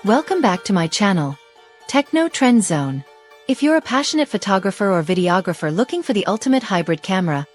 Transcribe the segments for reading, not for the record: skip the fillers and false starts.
Welcome back to my channel, Techno Trend Zone. If you're a passionate photographer or videographer looking for the ultimate hybrid camera,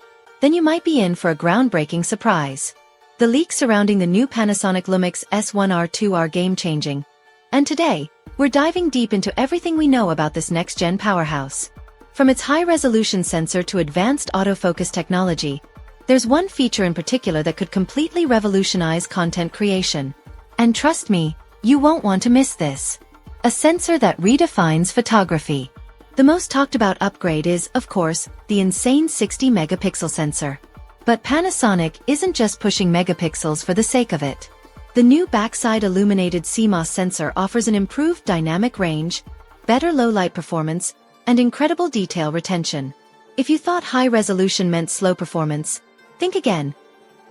then you might be in for a groundbreaking surprise. The leaks surrounding the new Panasonic Lumix S1R II are game-changing. And today, we're diving deep into everything we know about this next-gen powerhouse. From its high-resolution sensor to advanced autofocus technology, there's one feature in particular that could completely revolutionize content creation. And trust me, you won't want to miss this. A sensor that redefines photography. The most talked about upgrade is, of course, the insane 60-megapixel sensor. But Panasonic isn't just pushing megapixels for the sake of it. The new backside illuminated CMOS sensor offers an improved dynamic range, better low-light performance, and incredible detail retention. If you thought high resolution meant slow performance, think again.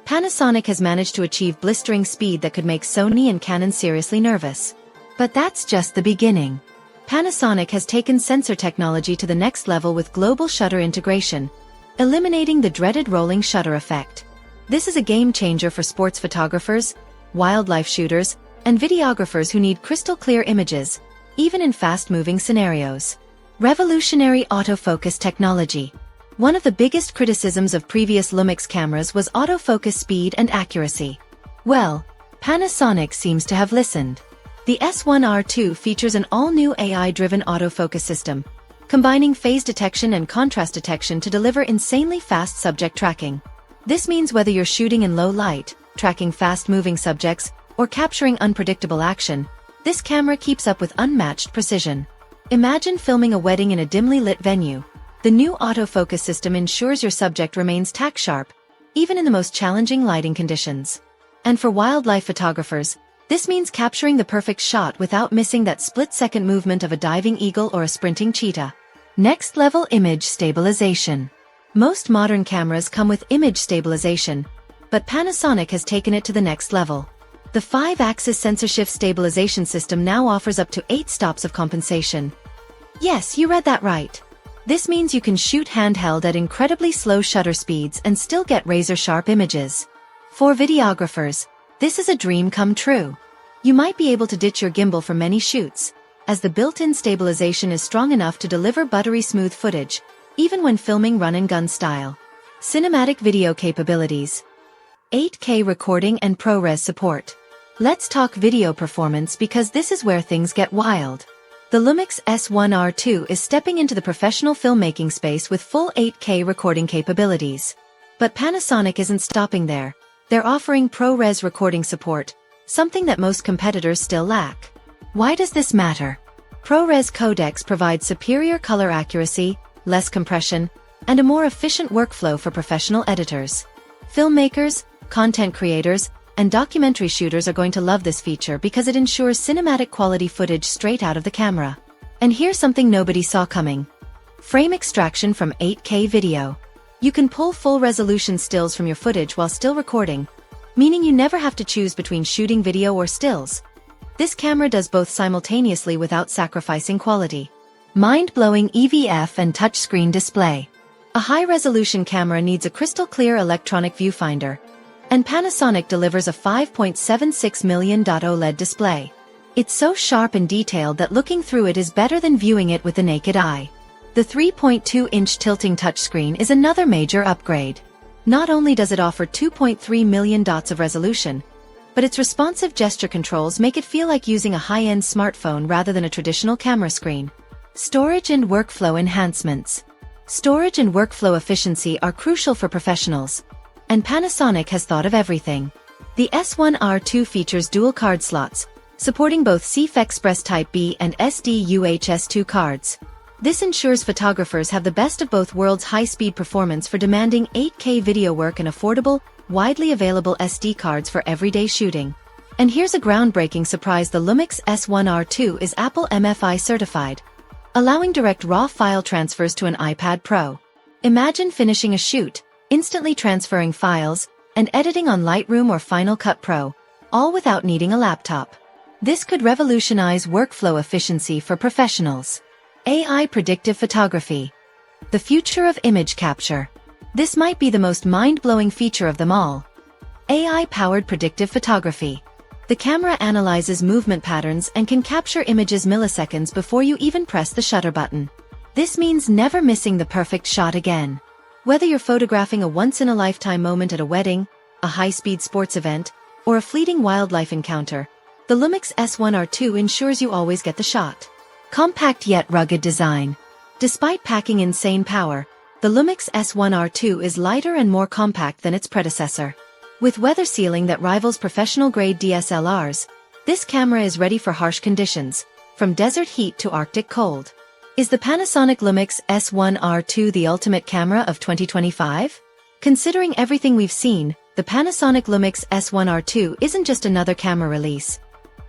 Panasonic has managed to achieve blistering speed that could make Sony and Canon seriously nervous. But that's just the beginning. Panasonic has taken sensor technology to the next level with global shutter integration, eliminating the dreaded rolling shutter effect. This is a game-changer for sports photographers, wildlife shooters, and videographers who need crystal-clear images, even in fast-moving scenarios. Revolutionary autofocus technology. One of the biggest criticisms of previous Lumix cameras was autofocus speed and accuracy. Well, Panasonic seems to have listened. The S1R II features an all-new AI-driven autofocus system, combining phase detection and contrast detection to deliver insanely fast subject tracking. This means whether you're shooting in low light, tracking fast-moving subjects, or capturing unpredictable action, this camera keeps up with unmatched precision. Imagine filming a wedding in a dimly lit venue. The new autofocus system ensures your subject remains tack-sharp, even in the most challenging lighting conditions. And for wildlife photographers, this means capturing the perfect shot without missing that split-second movement of a diving eagle or a sprinting cheetah. Next-level image stabilization. Most modern cameras come with image stabilization, but Panasonic has taken it to the next level. The 5-axis sensor shift stabilization system now offers up to 8 stops of compensation. Yes, you read that right. This means you can shoot handheld at incredibly slow shutter speeds and still get razor-sharp images. For videographers, this is a dream come true. You might be able to ditch your gimbal for many shoots, as the built-in stabilization is strong enough to deliver buttery-smooth footage, even when filming run-and-gun style. Cinematic video capabilities. 8K recording and ProRes support. Let's talk video performance because this is where things get wild. The Lumix S1R II is stepping into the professional filmmaking space with full 8K recording capabilities. But Panasonic isn't stopping there. They're offering ProRes recording support, something that most competitors still lack. Why does this matter? ProRes codecs provide superior color accuracy, less compression, and a more efficient workflow for professional editors. Filmmakers, content creators, and documentary shooters are going to love this feature because it ensures cinematic quality footage straight out of the camera. And here's something nobody saw coming. Frame extraction from 8K video. You can pull full-resolution stills from your footage while still recording, meaning you never have to choose between shooting video or stills. This camera does both simultaneously without sacrificing quality. Mind-blowing EVF and touchscreen display. A high-resolution camera needs a crystal-clear electronic viewfinder, and Panasonic delivers a 5.76 million OLED display. It's so sharp and detailed that looking through it is better than viewing it with the naked eye. The 3.2-inch tilting touchscreen is another major upgrade. Not only does it offer 2.3 million dots of resolution, but its responsive gesture controls make it feel like using a high-end smartphone rather than a traditional camera screen. Storage and workflow enhancements. Storage and workflow efficiency are crucial for professionals, and Panasonic has thought of everything. The S1R II features dual card slots, supporting both CF Express Type B and SD UHS-2 cards. This ensures photographers have the best of both worlds: high-speed performance for demanding 8K video work and affordable, widely available SD cards for everyday shooting. And here's a groundbreaking surprise: the Lumix S1R II is Apple MFI certified, allowing direct RAW file transfers to an iPad Pro. Imagine finishing a shoot, instantly transferring files, and editing on Lightroom or Final Cut Pro, all without needing a laptop. This could revolutionize workflow efficiency for professionals. AI predictive photography. The future of image capture. This might be the most mind-blowing feature of them all. AI-powered predictive photography. The camera analyzes movement patterns and can capture images milliseconds before you even press the shutter button. This means never missing the perfect shot again. Whether you're photographing a once-in-a-lifetime moment at a wedding, a high-speed sports event, or a fleeting wildlife encounter, the Lumix S1R II ensures you always get the shot. Compact yet rugged design. Despite packing insane power, the Lumix S1R II is lighter and more compact than its predecessor. With weather sealing that rivals professional-grade DSLRs, this camera is ready for harsh conditions, from desert heat to Arctic cold. Is the Panasonic Lumix S1R II the ultimate camera of 2025? Considering everything we've seen, the Panasonic Lumix S1R II isn't just another camera release.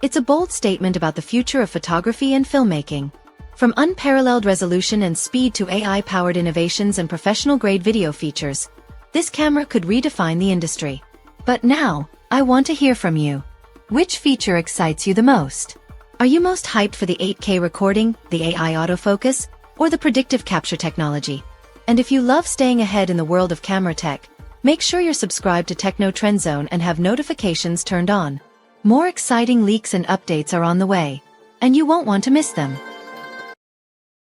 It's a bold statement about the future of photography and filmmaking. From unparalleled resolution and speed to AI-powered innovations and professional-grade video features, this camera could redefine the industry. But now, I want to hear from you. Which feature excites you the most? Are you most hyped for the 8K recording, the AI autofocus, or the predictive capture technology? And if you love staying ahead in the world of camera tech, make sure you're subscribed to Techno Trend Zone and have notifications turned on. More exciting leaks and updates are on the way, and you won't want to miss them.